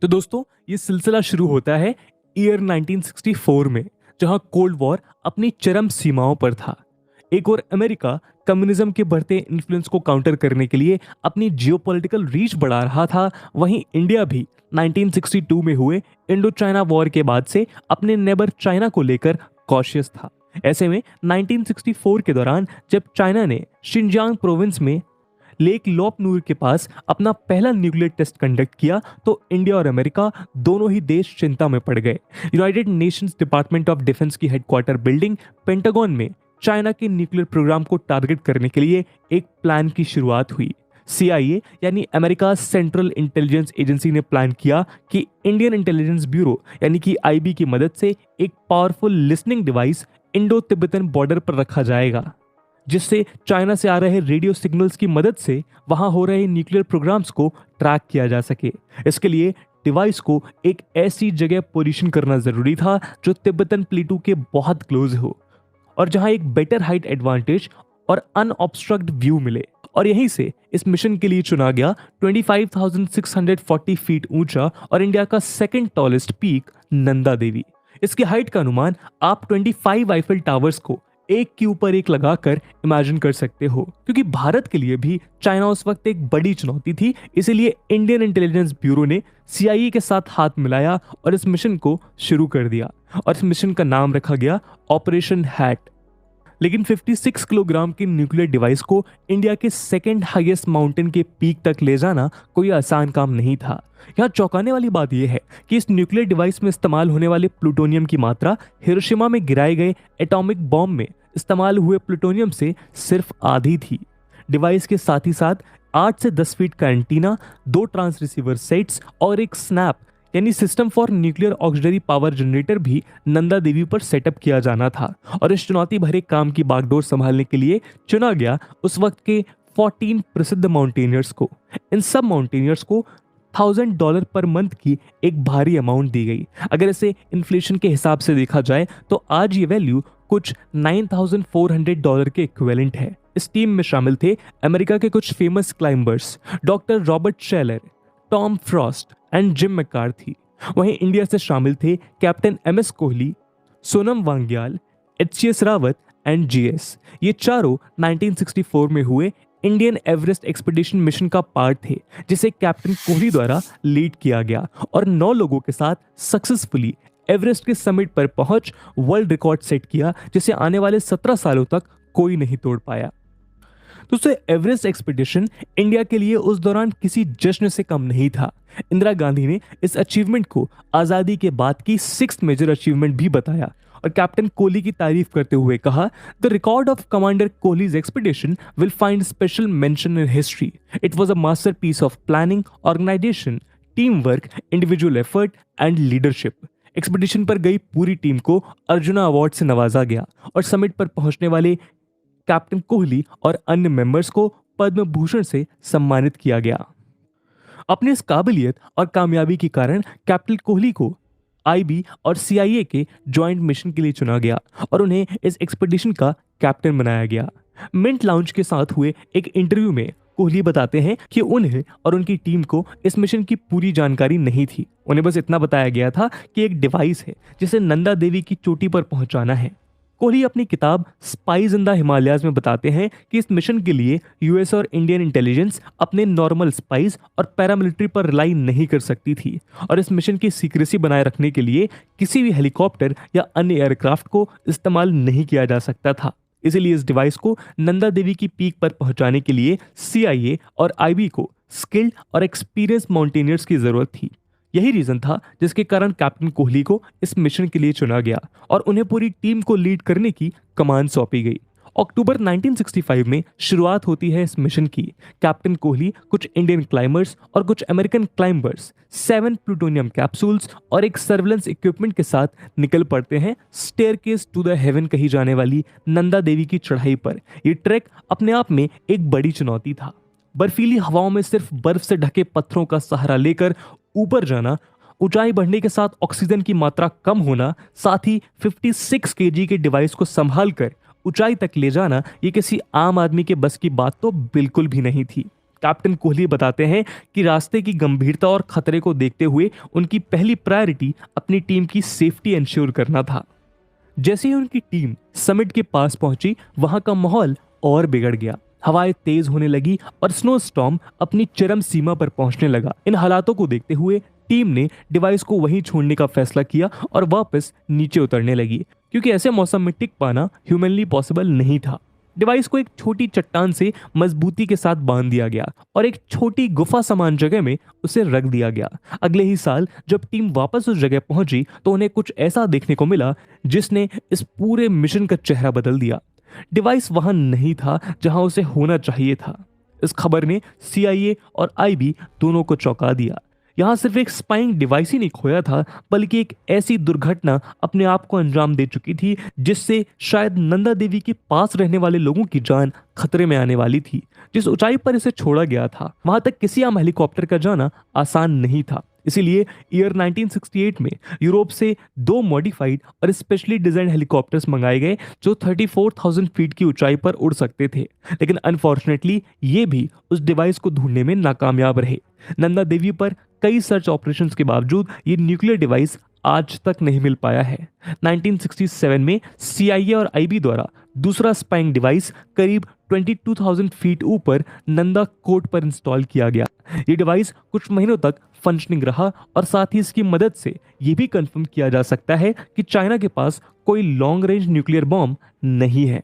तो दोस्तों ये सिलसिला शुरू होता है ईयर 1964 में, जहां कोल्ड वॉर अपनी चरम सीमाओं पर था। एक और अमेरिका कम्युनिज्म के बढ़ते इन्फ्लुएंस को काउंटर करने के लिए अपनी जियोपॉलिटिकल रीच बढ़ा रहा था। वहीं इंडिया भी 1962 में हुए इंडो चाइना वॉर के बाद से अपने नेबर चाइना को लेकर कॉशियस था। ऐसे में 1964 के दौरान जब चाइना ने शिनजियांग प्रोविंस में लेक लॉप नूर के पास अपना पहला न्यूक्लियर टेस्ट कंडक्ट किया तो इंडिया और अमेरिका दोनों ही देश चिंता में पड़ गए। United Nations department of defence की हेडक्वार्टर बिल्डिंग पेंटागन में चाइना के न्यूक्लियर प्रोग्राम को टारगेट करने के लिए एक प्लान की शुरुआत हुई। CIA यानी अमेरिका सेंट्रल इंटेलिजेंस एजेंसी ने प्लान किया कि इंडियन इंटेलिजेंस ब्यूरो यानी कि IB की मदद से एक powerful listening device Indo Tibetan border पर रखा जाएगा, जिससे चाइना से आ रहे रेडियो सिग्नल्स की मदद से वहां हो रहे न्यूक्लियर प्रोग्राम्स को ट्रैक किया जा सके। इसके लिए डिवाइस को एक ऐसी जगह पोजीशन करना जरूरी था जो तिब्बतन प्लेटू के बहुत क्लोज हो और जहां एक बेटर हाइट एडवांटेज और अनऑब्स्ट्रक्ट व्यू मिले। और यहीं से इस मिशन के लिए चुना गया 25,640 फीट ऊंचा और इंडिया का second tallest peak Nanda Devi. इसकी हाइट का अनुमान आप 25 आईफिल टावर्स को एक के ऊपर एक लगाकर इमेजिन कर सकते हो। क्योंकि भारत के लिए भी चाइना उस वक्त एक बड़ी चुनौती थी, इसीलिए इंडियन इंटेलिजेंस ब्यूरो ने CIA के साथ हाथ मिलाया और इस मिशन को शुरू कर दिया और इस मिशन का नाम रखा गया ऑपरेशन हैट। लेकिन 56 किलोग्राम की न्यूक्लियर डिवाइस को इंडिया के सेकंड हाईएस्ट माउंटेन के पीक तक ले जाना कोई आसान काम नहीं था। यहाँ चौंकाने वाली बात यह है कि इस न्यूक्लियर डिवाइस में इस्तेमाल होने वाले प्लूटोनियम की मात्रा हिरोशिमा में गिराए गए एटॉमिक बॉम्ब में इस्तेमाल हुए प्लूटोनियम से सिर्फ आधी थी। डिवाइस के साथ ही साथ 8 से 10 फीट का एंटीना, 2 ट्रांस रिसीवर सेट्स और एक स्नैप यानी system for nuclear auxiliary power generator भी नंदा देवी पर सेटअप किया जाना था। और इस चुनौती भरे काम की बागडोर संभालने के लिए चुना गया उस वक्त के 14 प्रसिद्ध माउंटेनियर्स को। इन सब माउंटेनियर्स को $1,000 पर मंथ की एक भारी अमाउंट दी गई। अगर इसे इन्फ्लेशन के हिसाब से देखा जाए तो आज ये वैल्यू कुछ $9,400 के इक्विवेलेंट है। इस टीम में शामिल थे अमेरिका के कुछ famous climbers doctor Robert Shelar, Tom Frost and gym McCarthy. वहीं इंडिया से शामिल थे captain MS Kohli, Sonam Wangyal, HCS Rawat and GS। ये चारों 1964 में हुए इंडियन एवरेस्ट एक्सपीडिशन मिशन का पार्ट थे, जिसे कैप्टन कोहली द्वारा लीड किया गया और 9 लोगों के साथ सक्सेसफुली एवरेस्ट के समिट पर पहुंच वर्ल्ड रिकॉर्ड सेट किया, जिसे आने वाले 17 सालों तक कोई नहीं तोड़ पाया। दोस्तों एवरेस्ट एक्सपीडिशन इंडिया के लिए उस दौरान किसी जश्न से कम नहीं था। इंदिरा गांधी ने इस अचीवमेंट को आजादी के बाद की 6th मेजर अचीवमेंट भी बताया और कैप्टन कोहली की तारीफ करते हुए कहा, the record of commander Kohli's expedition will find special mention in history. It was a masterpiece of planning, organisation, team work, individual effort and leadership. Expedition पर गई पूरी टीम को अर्जुना अवार्ड से नवाजा गया और समिट पर पहुंचने वाले कैप्टन कोहली और अन्य मेंबर्स को पद्म भूषण से सम्मानित किया गया। अपनी इस काबिलियत और कामयाबी के कारण कैप्टन कोहली को IB और CIA के ज्वाइंट मिशन के लिए चुना गया और उन्हें इस एक्सपीडिशन का कैप्टन बनाया गया। मिंट लाउंज के साथ हुए एक इंटरव्यू में कोहली बताते हैं कि उन्हें और उनकी टीम को इस मिशन की पूरी जानकारी नहीं थी। उन्हें बस इतना बताया गया था कि एक डिवाइस है जिसे नंदा देवी की चोटी पर पहुंचाना है। कोहली अपनी किताब स्पाइज इन द हिमालयाज में बताते हैं कि इस मिशन के लिए US और इंडियन इंटेलिजेंस अपने नॉर्मल स्पाइस और पैरामिलिट्री पर रिलाई नहीं कर सकती थी और इस मिशन की सीक्रेसी बनाए रखने के लिए किसी भी हेलीकॉप्टर या अन्य एयरक्राफ्ट को इस्तेमाल नहीं किया जा सकता था। इसीलिए इस डिवाइस को नंदा देवी की पीक पर पहुंचाने के लिए CIA और IB को स्किल्ड और एक्सपीरियंस माउंटेनियर्स की जरूरत थी। यही रीजन था जिसके कारण कैप्टन कोहली को इस मिशन के लिए चुना गया और उन्हें पूरी टीम को लीड करने की कमान सौंपी गई। अक्टूबर 1965 में शुरुआत होती है इस मिशन की। कैप्टन कोहली कुछ इंडियन क्लाइंबर्स और कुछ अमेरिकन क्लाइंबर्स 7 प्लूटोनियम कैप्सूल्स और एक सर्वेलेंस इक्विपमेंट के साथ निकल पड़ते हैं स्टेयरकेस टू द हेवन कही जाने वाली नंदा देवी की चढ़ाई पर। ये ट्रैक अपने आप में एक बड़ी चुनौती था। बर्फीली हवाओं में सिर्फ बर्फ से ढके पत्थरों का सहारा लेकर ऊपर जाना, ऊंचाई बढ़ने के साथ ऑक्सीजन की मात्रा कम होना, साथ ही 56 kg के डिवाइस को संभाल कर ऊंचाई तक ले जाना, ये किसी आम आदमी के बस की बात तो बिल्कुल भी नहीं थी। कैप्टन कोहली बताते हैं कि रास्ते की गंभीरता और खतरे को देखते हुए उनकी पहली प्रायोरिटी अपनी टीम की सेफ्टी इंश्योर करना था। जैसे ही उनकी टीम समिट के पास पहुंची, वहां का माहौल और बिगड़ गया। हवाएं तेज होने लगी और स्नो स्टॉर्म अपनी चरम सीमा पर पहुंचने लगा। इन हालातों को देखते हुए टीम ने डिवाइस को वहीं छोड़ने का फैसला किया और वापस नीचे उतरने लगी, क्योंकि ऐसे मौसम में टिक पाना ह्यूमनली पॉसिबल नहीं था। डिवाइस को एक छोटी चट्टान से मजबूती के साथ बांध दिया गया और एक छोटी गुफा समान जगह में उसे रख दिया गया। अगले ही साल जब टीम वापस उस जगह पहुंची तो उन्हें कुछ ऐसा देखने को मिला जिसने इस पूरे मिशन का चेहरा बदल दिया। डिवाइस वहां नहीं था जहां उसे होना चाहिए था। इस खबर ने CIA और IB दोनों को चौंका दिया। यहां सिर्फ एक स्पाइंग डिवाइस ही नहीं खोया था, बल्कि एक ऐसी दुर्घटना अपने आप को अंजाम दे चुकी थी जिससे शायद नंदा देवी के पास रहने वाले लोगों की जान खतरे में आने वाली थी। जिस ऊंचाई पर इसे छोड़ा गया था, वहां तक किसी आम हेलीकॉप्टर का जाना आसान नहीं था। इसीलिए ईयर 1968 में यूरोप से 2 मॉडिफाइड और स्पेशली डिजाइन हेलीकॉप्टर्स मंगाए गए जो 34,000 फीट की ऊंचाई पर उड़ सकते थे। लेकिन अनफॉर्चुनेटली ये भी उस डिवाइस को ढूंढने में नाकामयाब रहे। नंदा देवी पर कई सर्च ऑपरेशंस के बावजूद ये न्यूक्लियर डिवाइस आज तक नहीं मिल पाया है। 1967 में CIA और IB द्वारा दूसरा स्पाइंग डिवाइस करीब 22,000 फीट ऊपर नंदा कोट पर इंस्टॉल किया गया। ये डिवाइस कुछ महीनों तक फंक्शनिंग रहा और साथ ही इसकी मदद से ये भी कंफर्म किया जा सकता है कि चाइना के पास कोई लॉन्ग रेंज न्यूक्लियर बॉम्ब नहीं है।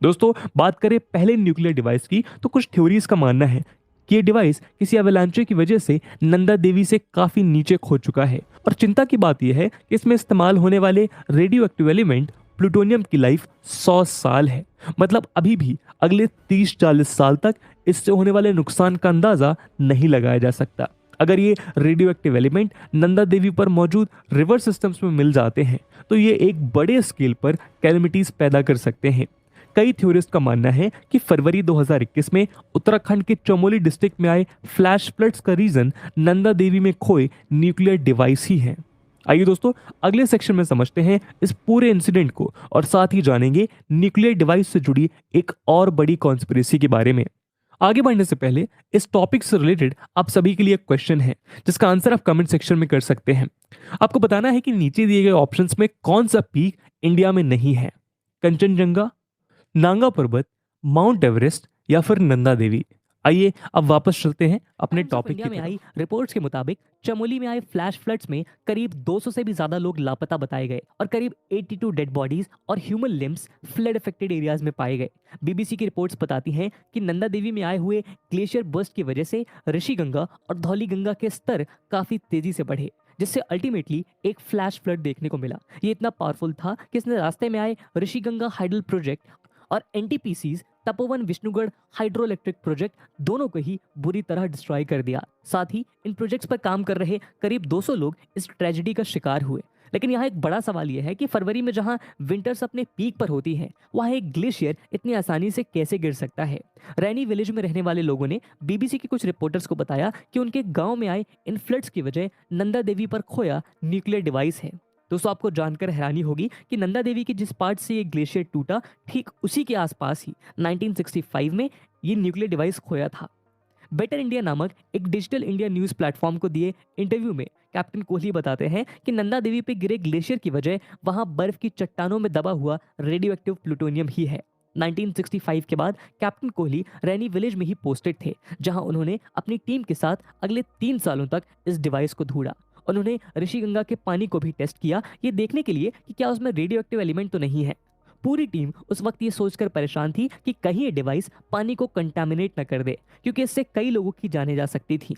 दोस्तों, बात करें पहले न्यूक्लियर डिवाइस की, तो कुछ थ्योरीज का मानना है कि ये डिवाइस किसी अवलांचे की वजह से नंदा देवी से काफी नीचे खो चुका है। और चिंता की बात यह है कि इसमें इस्तेमाल होने वाले रेडियो एक्टिव एलिमेंट प्लूटोनियम की लाइफ 100 साल है। मतलब अभी भी अगले 30-40 साल तक इससे होने वाले नुकसान का अंदाजा नहीं लगाया जा सकता। अगर ये radio active element Nanda Devi पर मौजूद रिवर सिस्टम्स में मिल जाते हैं तो ये एक बड़े स्केल पर कैलेमिटीज पैदा कर सकते हैं। कई थ्योरिस्ट का मानना है कि फरवरी 2021 में उत्तराखंड के चमोली डिस्ट्रिक्ट में आए फ्लैश फ्लड्स का रीजन नंदा देवी में खोए न्यूक्लियर डिवाइस ही है। आइए दोस्तों, अगले सेक्शन में समझते हैं इस पूरे इंसिडेंट को और साथ ही जानेंगे न्यूक्लियर डिवाइस से जुड़ी एक और बड़ी कॉन्स्पिरेसी के बारे में। आगे बढ़ने से पहले इस टॉपिक से रिलेटेड आप सभी के लिए एक क्वेश्चन है जिसका आंसर आप कमेंट सेक्शन में कर सकते हैं। आपको बताना है कि नीचे दिए गए ऑप्शंस में कौन सा पीक इंडिया में नहीं है। कंचनजंगा, नांगा पर्वत, माउंट एवरेस्ट या फिर नंदा देवी। आइए अब वापस चलते हैं अपने टॉपिक इंडिया में आई रिपोर्ट्स के मुताबिक चमोली में आए फ्लैश फ्लड्स में करीब 200 से भी ज्यादा लोग लापता बताए गए और करीब 82 डेड बॉडीज और human limbs flood affected areas में पाए गए। BBC की रिपोर्ट्स बताती हैं कि नंदा देवी में आए हुए ग्लेशियर बर्स्ट की वजह से ऋषि गंगा और धौली गंगा के स्तर काफी तेजी से बढ़े, जिससे अल्टीमेटली एक फ्लैश फ्लड देखने को मिला। ये इतना पावरफुल था कि इसने रास्ते में आए ऋषि गंगा हाइडल प्रोजेक्ट और NTPC's Tapovan Vishnugarh hydro electric project दोनों को ही बुरी तरह डिस्ट्रॉय कर दिया। साथ ही इन प्रोजेक्ट्स पर काम कर रहे करीब 200 लोग इस ट्रेजेडी का शिकार हुए। लेकिन यहाँ एक बड़ा सवाल यह है कि फरवरी में जहाँ विंटर्स अपने पीक पर होती है, वहाँ एक ग्लेशियर इतनी आसानी से कैसे गिर सकता है। रैनी विलेज में रहने वाले लोगों ने BBC के कुछ रिपोर्टर्स को बताया कि उनके गाँव में आए इन फ्लड्स की वजह नंदा देवी पर खोया न्यूक्लियर डिवाइस है। दोस्तों, आपको जानकर हैरानी होगी कि नंदा देवी के जिस पार्ट से ये ग्लेशियर टूटा, ठीक उसी के आसपास ही 1965 में ये न्यूक्लियर डिवाइस खोया था। बेटर इंडिया नामक एक डिजिटल इंडिया न्यूज़ प्लेटफॉर्म को दिए इंटरव्यू में कैप्टन कोहली बताते हैं कि नंदा देवी पे गिरे ग्लेशियर की वजह वहां बर्फ की चट्टानों में दबा हुआ रेडियो एक्टिव प्लूटोनियम ही है। 1965 के बाद कैप्टन कोहली रैनी विलेज में ही पोस्टेड थे, जहां उन्होंने अपनी टीम के साथ अगले 3 सालों तक इस डिवाइस को ढूंढा। उन्होंने ऋषि गंगा के पानी को भी टेस्ट किया, ये देखने के लिए कि क्या उसमें रेडियो एक्टिव एलिमेंट तो नहीं है। पूरी टीम उस वक्त ये सोचकर परेशान थी कि कहीं ये डिवाइस पानी को कंटामिनेट न कर दे, क्योंकि इससे कई लोगों की जानें जा सकती थी।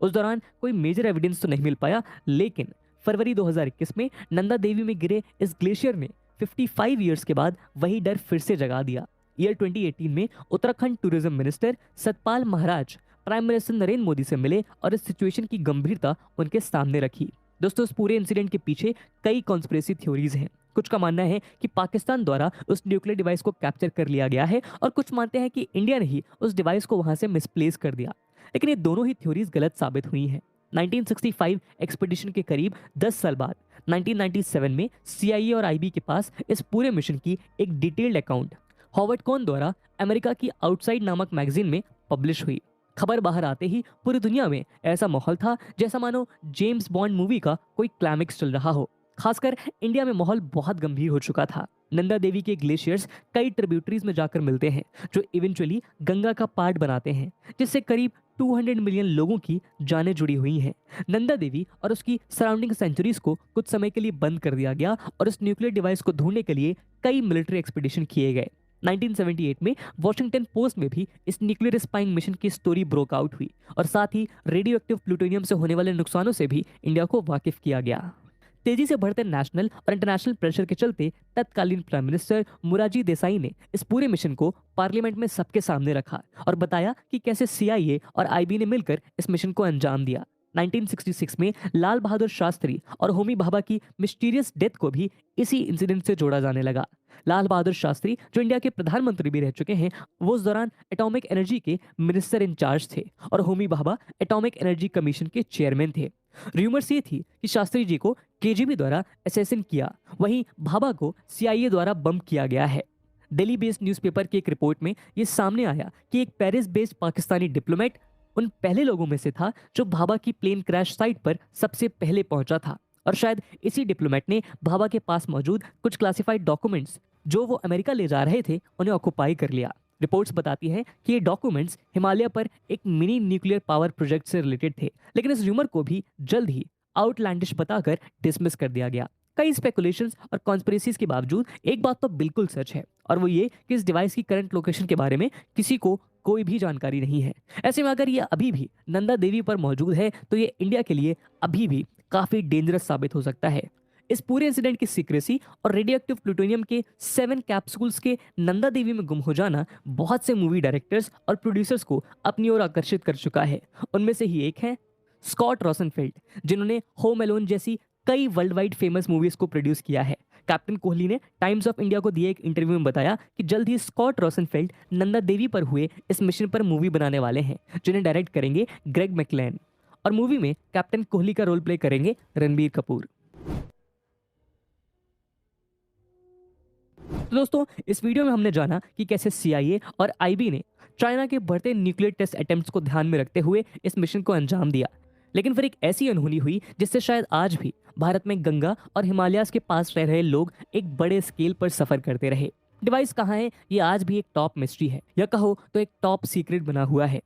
उस दौरान कोई मेजर एविडेंस तो नहीं मिल पाया, लेकिन फरवरी 2021 में नंदा देवी में गिरे इस ग्लेशियर ने 55 ईयर्स के बाद वही डर फिर से जगा दिया। ईयर 2018 में Uttarakhand tourism minister Satpal Maharaj prime minister Narendra Modi से मिले और इस सिचुएशन की गंभीरता उनके सामने रखी। दोस्तों, इस पूरे इंसिडेंट के पीछे कई कॉन्स्पिरेसी थ्योरीज हैं। कुछ का मानना है कि पाकिस्तान द्वारा उस न्यूक्लियर डिवाइस को कैप्चर कर लिया गया है और कुछ मानते हैं कि इंडिया ने ही उस डिवाइस को वहां से मिसप्लेस कर दिया। लेकिन ये दोनों ही थ्योरीज गलत साबित हुई हैं। 1965 एक्सपीडिशन के करीब 10 साल बाद 1997 में CIA और IB के पास इस पूरे मिशन की एक डिटेल्ड अकाउंट हॉवर्ड कॉन द्वारा अमेरिका की आउटसाइड नामक मैगजीन में पब्लिश हुई। खबर बाहर आते ही पूरी दुनिया में ऐसा माहौल था जैसा मानो जेम्स बॉन्ड मूवी का कोई क्लाइमेक्स चल रहा हो। खासकर इंडिया में माहौल बहुत गंभीर हो चुका था। नंदा देवी के ग्लेशियर्स कई ट्रिब्यूटरीज में जाकर मिलते हैं जो इवेंचुअली गंगा का पार्ट बनाते हैं, जिससे करीब 200 मिलियन लोगों की जानें जुड़ी हुई हैं। नंदा देवी और उसकी सराउंडिंग सेंचुरीज को कुछ समय के लिए बंद कर दिया गया और उस न्यूक्लियर डिवाइस को ढूंढने के लिए कई मिलिट्री एक्सपीडिशन किए गए। 1978 में वॉशिंगटन पोस्ट में भी इस न्यूक्लियर स्पाइंग मिशन की स्टोरी ब्रोक आउट हुई और साथ ही रेडियो एक्टिव प्लूटोनियम से होने वाले नुकसानों से भी इंडिया को वाकिफ किया गया। तेजी से बढ़ते नेशनल और इंटरनेशनल प्रेशर के चलते तत्कालीन प्राइम मिनिस्टर मोरारजी देसाई ने इस पूरे मिशन को पार्लियामेंट में सबके सामने रखा और बताया कि कैसे सीआईए और आईबी ने मिलकर इस मिशन को अंजाम दिया। 1966 में लाल बहादुर शास्त्री और होमी भाभा की मिस्टीरियस डेथ को भी इसी इंसिडेंट से जोड़ा जाने लगा। लाल बहादुर शास्त्री, जो इंडिया के प्रधानमंत्री भी रह चुके हैं, वो उस दौरान एटॉमिक एनर्जी के मिनिस्टर इंचार्ज थे और Homi Bhabha atomic energy commission के चेयरमैन थे। रूमर्स ये थी कि शास्त्री जी को केजीबी द्वारा असैसिन किया, वहीं भाभा को सीआईए द्वारा बम किया गया है। दिल्ली बेस्ड न्यूज़पेपर की एक रिपोर्ट में ये सामने आया कि एक पेरिस बेस्ड पाकिस्तानी डिप्लोमेट उन पहले लोगों में से था जो भाभा की प्लेन क्रैश साइट पर सबसे पहले पहुंचा था और शायद इसी डिप्लोमेट ने भाभा के पास मौजूद कुछ क्लासिफाइड डॉक्यूमेंट्स जो वो अमेरिका ले जा रहे थे उन्हें ऑक्युपाई कर लिया। रिपोर्ट्स बताती हैं कि ये डॉक्यूमेंट्स हिमालय पर एक मिनी न्यूक्लियर पावर प्रोजेक्ट से रिलेटेड थे, लेकिन इस रूमर को भी जल्द ही आउटलैंडिश बताकर डिसमिस कर दिया गया। कई स्पेकुलेशंस और कॉन्स्पिरेसीज के बावजूद एक बात तो बिल्कुल सच है और वो ये कि इस डिवाइस की करंट लोकेशन के बारे में किसी को कोई भी जानकारी नहीं है। ऐसे में अगर ये अभी भी नंदा देवी पर मौजूद है तो ये इंडिया के लिए अभी भी काफी डेंजरस साबित हो सकता है। इस पूरे इंसिडेंट की सीक्रेसी और रेडियोएक्टिव प्लूटोनियम के 7 कैप्सूल्स के नंदा देवी में गुम हो जाना बहुत से मूवी डायरेक्टर्स और प्रोड्यूसर्स को अपनी ओर आकर्षित कर चुका है। उनमें से ही एक है स्कॉट रोसेनफेल्ड, जिन्होंने होम अलोन जैसी कई वर्ल्ड वाइड फेमस मूवीज को प्रोड्यूस किया है। कैप्टन कोहली ने टाइम्स ऑफ इंडिया को दिए एक इंटरव्यू में बताया कि जल्द ही स्कॉट रोसेनफेल्ड नंदा देवी पर हुए इस मिशन पर मूवी बनाने वाले हैं, जिन्हें डायरेक्ट करेंगे ग्रेग मैकलेन और मूवी में कैप्टन कोहली का रोल प्ले करेंगे रणबीर कपूर। तो दोस्तों, इस वीडियो में हमने जाना कि कैसे सीआईए और आईबी ने चाइना के बढ़ते न्यूक्लियर टेस्ट अटेम्प्ट्स को ध्यान में रखते हुए इस मिशन को अंजाम दिया, लेकिन फिर एक ऐसी अनहोनी हुई जिससे शायद आज भी भारत में गंगा और हिमालयाज के पास रह रहे लोग एक बड़े स्केल पर सफर करते रहे। डिवाइस कहाँ है, ये आज भी एक टॉप मिस्ट्री है, या कहो तो एक टॉप सीक्रेट बना हुआ है।